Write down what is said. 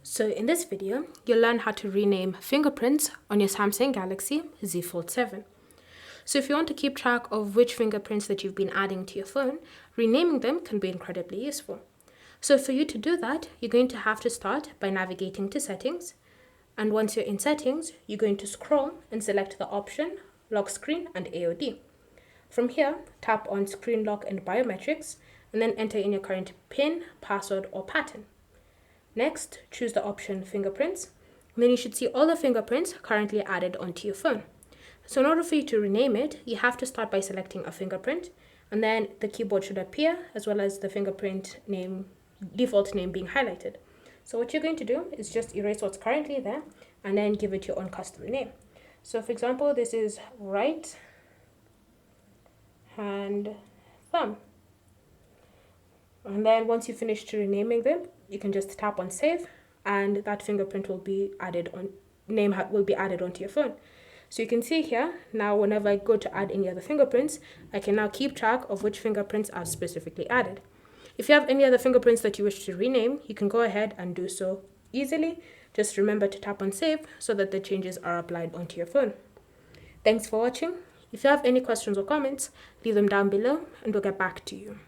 So in this video, you'll learn how to rename fingerprints on your Samsung Galaxy Z Fold 7. So if you want to keep track of which fingerprints that you've been adding to your phone, renaming them can be incredibly useful. So for you to do that, you're going to have to start by navigating to Settings. And once you're in Settings, you're going to scroll and select the option Lock Screen and AOD. From here, tap on Screen Lock and Biometrics, and then enter in your current PIN, password, or pattern. Next, choose the option Fingerprints, and then you should see all the fingerprints currently added onto your phone. So in order for you to rename it, you have to start by selecting a fingerprint, and then the keyboard should appear, as well as the fingerprint name, default name being highlighted. So what you're going to do is just erase what's currently there, and then give it your own custom name. So for example, this is right hand thumb. And then once you finish renaming them, you can just tap on save, and that fingerprint will be added on, will be added onto your phone. So you can see here, now whenever I go to add any other fingerprints, I can now keep track of which fingerprints I've specifically added. If you have any other fingerprints that you wish to rename, you can go ahead and do so easily. Just remember to tap on save so that the changes are applied onto your phone. Thanks for watching. If you have any questions or comments, leave them down below and we'll get back to you.